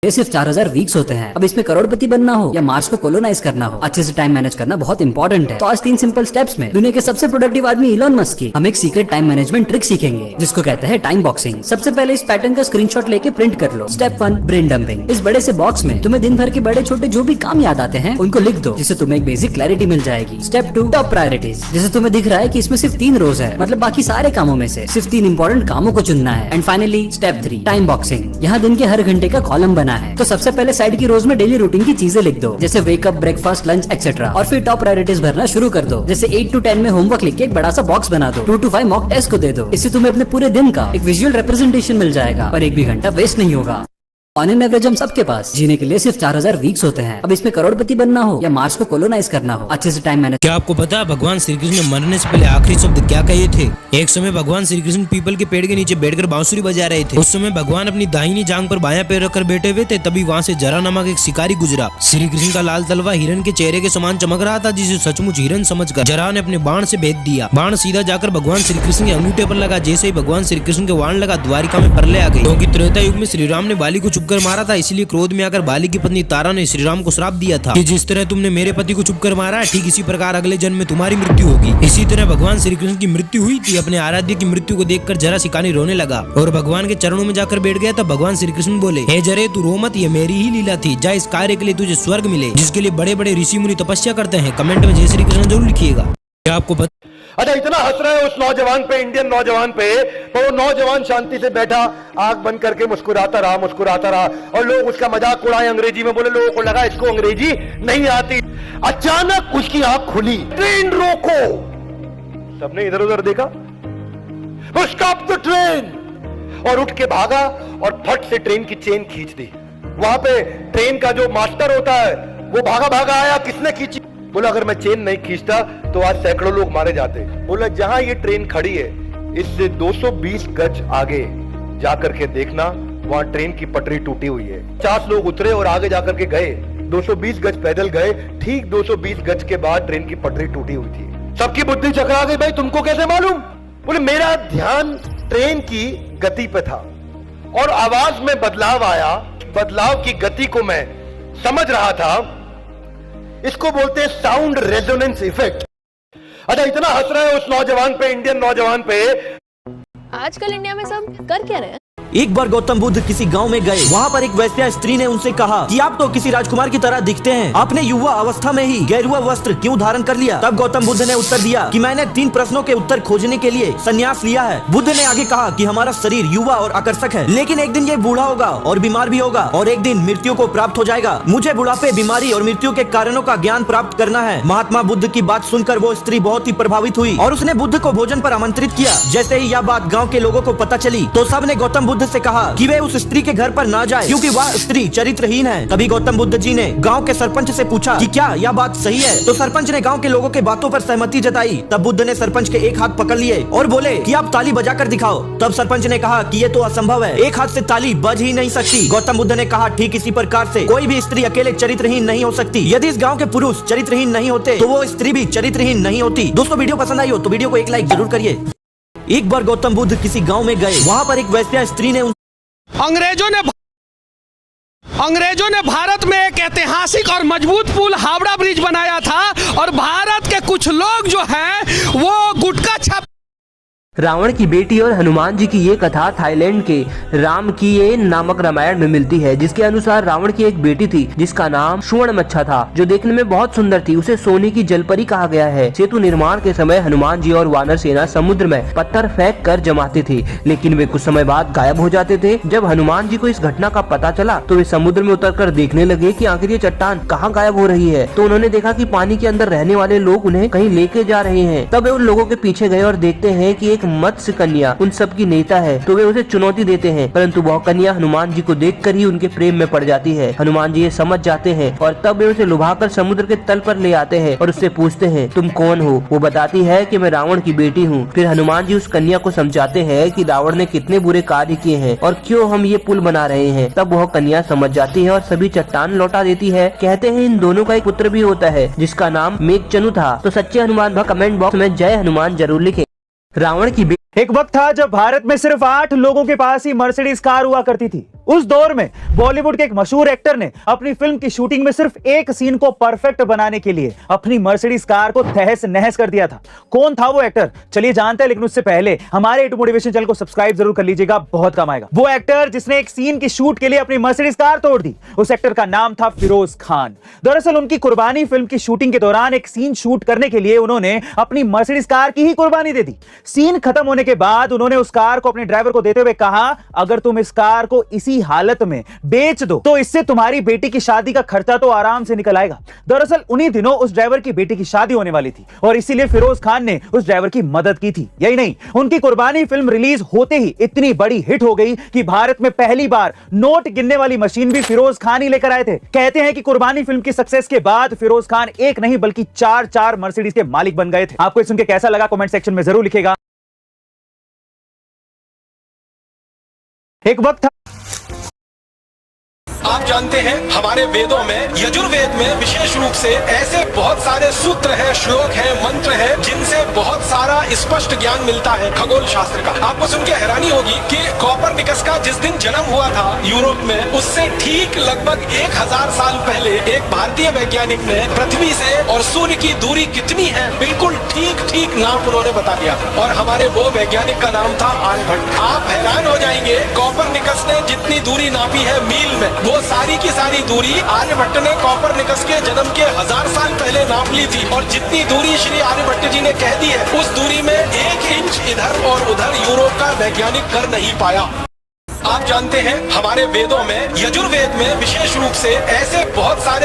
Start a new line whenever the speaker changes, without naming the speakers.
ये सिर्फ 4000 वीक्स होते हैं। अब इसमें करोड़पति बनना हो या मार्स को कोलोनाइज करना हो, अच्छे से टाइम मैनेज करना बहुत इंपॉर्टेंट है। तो आज 3 सिंपल स्टेप्स में दुनिया के सबसे प्रोडक्टिव आदमी इलॉन मस्क की हम एक सीक्रेट टाइम मैनेजमेंट ट्रिक सीखेंगे, जिसको कहते हैं टाइम बॉक्सिंग। सबसे पहले इस पैटर्न का स्क्रीनशॉट लेके प्रिंट कर लो। Step 1, brain dumping. इस बड़े से बॉक्स में तुम्हें दिन भर के बड़े छोटे जो भी काम याद आते हैं उनको लिख दो, जिससे तुम्हें एक बेसिक क्लैरिटी मिल जाएगी। Step 2, top priorities. जैसे तुम्हें दिख रहा है कि इसमें सिर्फ 3 रोज है, मतलब बाकी सारे कामों में से सिर्फ 3 इंपॉर्टेंट कामों को चुनना है। And finally step 3, time boxing. यहाँ दिन के हर घंटे का कॉलम बना है। तो सबसे पहले साइड की रोज में डेली रूटीन की चीजें लिख दो, जैसे वेकअप, ब्रेकफास्ट, लंच एक्सेट्रा। और फिर टॉप प्रायोरिटीज भरना शुरू कर दो, जैसे 8 to 10 में होमवर्क लिख के एक बड़ा सा बॉक्स बना दो। 2 to 5 मॉक टेस्ट को दे दो। इससे तुम्हें अपने पूरे दिन का एक विजुअल रिप्रेजेंटेशन मिल जाएगा और एक भी घंटा वेस्ट नहीं होगा। ऑन एन एवरेज हम सबके पास जीने के लिए सिर्फ 4000 वीक्स होते हैं। अब इसमें करोड़पति बनना हो या मार्स को कोलोनाइज करना हो, अच्छे से टाइम मैनेज।
क्या आपको पता है भगवान श्री कृष्ण ने मरने से पहले आखिरी शब्द क्या कहे थे? एक समय भगवान श्री कृष्ण पीपल के पेड़ के नीचे बैठकर बांसुरी बजा रहे थे। उस समय भगवान अपनी दाहिनी जांग पर बायां पैर रखकर बैठे हुए थे। तभी वहाँ से जरा नामक एक शिकारी गुजरा। श्री कृष्ण का लाल तलवा हिरन के चेहरे के समान चमक रहा था, जिसे सचमुच हिरन समझकर जरा ने अपने बाण से भेद दिया। बाण सीधा जाकर भगवान श्री कृष्ण के अंगूठे पर लगा। जैसे ही भगवान श्री कृष्ण के वाण लगा, द्वारिका में प्रलय आ गई, क्योंकि त्रेता युग में श्री राम ने बाली को चुपकर मारा था। इसलिए क्रोध में आकर बाली की पत्नी तारा ने श्री राम को श्राप दिया था कि जिस तरह तुमने मेरे पति को चुपकर मारा है, ठीक इसी प्रकार अगले जन्म में तुम्हारी मृत्यु होगी। इसी तरह भगवान श्री कृष्ण की मृत्यु हुई थी। अपने आराध्य की मृत्यु को देखकर जरा शिकानी रोने लगा और भगवान के चरणों में जाकर बैठ गया। तब भगवान श्री कृष्ण बोले, हे जरे तू रो मत, ये मेरी ही लीला थी। जा इस कार्य के लिए तुझे स्वर्ग मिले, जिसके लिए बड़े बड़े ऋषि मुनि तपस्या करते हैं। कमेंट में जय श्री कृष्ण जरूर लिखिएगा। क्या आपको
अच्छा, इतना हंस रहे हैं उस नौजवान पे, इंडियन नौजवान पे, तो वो नौजवान शांति से बैठा, आंख बंद करके मुस्कुराता रहा और लोग उसका मजाक उड़ाए, अंग्रेजी में बोले। लोगों को लगा इसको अंग्रेजी नहीं आती। अचानक उसकी आंख खुली, ट्रेन रोको। सबने इधर उधर देखा, स्टॉप द ट्रेन, और उठ के भागा और फट से ट्रेन की चेन खींच दी। वहां पे ट्रेन का जो मास्टर होता है वो भागा भागा आया, किसने खींची? बोला अगर मैं चेन नहीं खींचता तो आज सैकड़ों लोग मारे जाते। बोला जहां ये ट्रेन खड़ी है इससे 220 गज आगे जाकर के देखना, वहां ट्रेन की पटरी टूटी हुई है। 50 लोग उतरे और आगे जाकर के गए, 220 गज पैदल गए। ठीक 220 गज के बाद ट्रेन की पटरी टूटी हुई थी। सबकी बुद्धि चकरा गई, भाई तुमको कैसे मालूम? बोले मेरा ध्यान ट्रेन की गति पे था और आवाज में बदलाव आया, बदलाव की गति को मैं समझ रहा था। इसको बोलते हैं साउंड रेजोनेंस इफेक्ट। अच्छा, इतना हंस रहे हैं उस नौजवान पे, इंडियन नौजवान पे।
आजकल इंडिया में सब कर क्या रहे हैं?
एक बार गौतम बुद्ध किसी गांव में गए। वहाँ पर एक वैश्या स्त्री ने उनसे कहा कि आप तो किसी राजकुमार की तरह दिखते हैं, आपने युवा अवस्था में ही गेरुआ वस्त्र क्यों धारण कर लिया? तब गौतम बुद्ध ने उत्तर दिया कि मैंने 3 प्रश्नों के उत्तर खोजने के लिए संन्यास लिया है। बुद्ध ने आगे कहा कि हमारा शरीर युवा और आकर्षक है, लेकिन एक दिन ये बूढ़ा होगा और बीमार भी होगा और एक दिन मृत्यु को प्राप्त हो जाएगा। मुझे बुढ़ापे, बीमारी और मृत्यु के कारणों का ज्ञान प्राप्त करना है। महात्मा बुद्ध की बात सुनकर वो स्त्री बहुत ही प्रभावित हुई और उसने बुद्ध को भोजन पर आमंत्रित किया। जैसे ही यह बात गाँव के लोगों को पता चली तो सबने गौतम बुद्ध से कहा कि वे उस स्त्री के घर पर ना जाए, क्योंकि वह स्त्री चरित्रहीन है। तभी गौतम बुद्ध जी ने गांव के सरपंच से पूछा कि क्या यह बात सही है? तो सरपंच ने गांव के लोगों के बातों पर सहमति जताई। तब बुद्ध ने सरपंच के एक हाथ पकड़ लिए और बोले कि आप ताली बजाकर दिखाओ। तब सरपंच ने कहा कि ये तो असंभव है, एक हाथ से ताली बज ही नहीं सकती। गौतम बुद्ध ने कहा ठीक इसी प्रकार से कोई भी स्त्री अकेले चरित्रहीन नहीं हो सकती। यदि इस गाँव के पुरुष चरित्रहीन नहीं होते तो वो स्त्री भी चरित्रहीन नहीं होती। दोस्तों, वीडियो पसंद आई हो तो वीडियो को एक लाइक जरूर करिए। एक बार गौतम बुद्ध किसी गाँव में गए। वहाँ पर एक वैश्या स्त्री ने
अंग्रेजों ने भारत में एक ऐतिहासिक और मजबूत पुल हावड़ा ब्रिज बनाया था और भारत के कुछ लोग जो हैं वो गुटखा छाप।
रावण की बेटी और हनुमान जी की ये कथा थाईलैंड के रामकीयेन नामक रामायण में मिलती है, जिसके अनुसार रावण की एक बेटी थी जिसका नाम सुवर्णमच्छा था, जो देखने में बहुत सुंदर थी। उसे सोने की जलपरी कहा गया है। सेतु निर्माण के समय हनुमान जी और वानर सेना समुद्र में पत्थर फेंक कर जमाते थे, लेकिन वे कुछ समय बाद गायब हो जाते थे। जब हनुमान जी को इस घटना का पता चला तो वे समुद्र में उतरकर देखने लगे कि आखिर ये चट्टान कहाँ गायब हो रही है। तो उन्होंने देखा कि पानी के अंदर रहने वाले लोग उन्हें कहीं लेके जा रहे हैं। तब वे उन लोगों के पीछे गए और देखते हैं कि एक मत्स्य कन्या उन सब की नेता है। तो वे उसे चुनौती देते हैं, परंतु वह कन्या हनुमान जी को देखकर ही उनके प्रेम में पड़ जाती है। हनुमान जी ये समझ जाते हैं और तब वे उसे लुभाकर समुद्र के तल पर ले आते हैं और उससे पूछते हैं तुम कौन हो? वो बताती है कि मैं रावण की बेटी हूँ। फिर हनुमान जी उस कन्या को समझाते हैं कि रावण ने कितने बुरे कार्य किए हैं और क्यों हम ये पुल बना रहे हैं। तब वह कन्या समझ जाती है और सभी चट्टान लौटा देती है। कहते हैं इन दोनों का एक पुत्र भी होता है जिसका नाम मेघचनु था। तो सच्चे हनुमान कमेंट बॉक्स में जय हनुमान जरूर लिखे। रावण की
एक वक्त था जब भारत में सिर्फ 8 लोगों के पास ही मर्सिडीज कार हुआ करती थी। उस दौर में बॉलीवुड के एक मशहूर एक्टर ने अपनी फिल्म की शूटिंग में सिर्फ एक सीन को परफेक्ट बनाने के लिए अपनी मर्सिडीज कार को तहस नहस कर दिया था। कौन था वो एक्टर, चलिए जानते हैं, लेकिन उससे पहले हमारे A2 मोटिवेशन चैनल को सब्सक्राइब जरूर कर लीजिएगा, बहुत काम आएगा। वो एक्टर जिसने एक सीन की शूट के लिए अपनी मर्सिडीज कार तोड़ दी, उस एक्टर का नाम था फिरोज खान। दरअसल उनकी कुर्बानी फिल्म की शूटिंग के दौरान एक सीन शूट करने के लिए उन्होंने अपनी मर्सिडीज कार की ही कुर्बानी दे दी। सीन खत्म होने के बाद उन्होंने उस कार को अपने ड्राइवर को देते हुए कहा, अगर तुम इस कार को इसी हालत में बेच दो तो इससे तुम्हारी बेटी की शादी का खर्चा तो आराम से निकल आएगा। दरअसल उन्हीं दिनों उस ड्राइवर की बेटी की शादी होने वाली थी और इसीलिए फिरोज खान ने उस ड्राइवर की मदद की थी। यही नहीं, उनकी कुर्बानी फिल्म रिलीज होते ही इतनी बड़ी हिट हो गई कि भारत में पहली बार नोट गिनने वाली मशीन भी फिरोज खान ही लेकर आए थे। कहते हैं कि कुर्बानी फिल्म की सक्सेस के बाद फिरोज खान एक नहीं बल्कि 4 मर्सिडीज के मालिक बन गए थे। आपको सुन के कैसा लगा कमेंट सेक्शन में जरूर लिखेगा। एक वक्त था,
आप जानते हैं हमारे वेदों में, यजुर्वेद में विशेष रूप से ऐसे बहुत सारे सूत्र हैं, श्लोक हैं, मंत्र हैं, जिनसे बहुत सारा स्पष्ट ज्ञान मिलता है खगोल शास्त्र का। आपको सुन के हैरानी होगी कि कोपरनिकस का जिस दिन जन्म हुआ था यूरोप में, उससे ठीक लगभग 1000 साल पहले एक भारतीय वैज्ञानिक ने पृथ्वी से और सूर्य की दूरी कितनी है बिल्कुल ठीक नाप उन्होंने बता दिया और हमारे वो वैज्ञानिक का नाम था आर्यभट्ट। आप हैरान हो जाएंगे, कोपरनिकस ने जितनी दूरी नापी है मील में, वो सारी की सारी दूरी आर्यभट्ट ने कोपरनिकस के जन्म के 1000 साल पहले नाप ली थी। और जितनी दूरी श्री आर्यभट्ट जी ने कह दी है, उस दूरी में 1 इंच इधर और उधर यूरोप का वैज्ञानिक कर नहीं पाया। आप जानते हैं हमारे वेदों में, यजुर्वेद में विशेष रूप से ऐसे बहुत सारे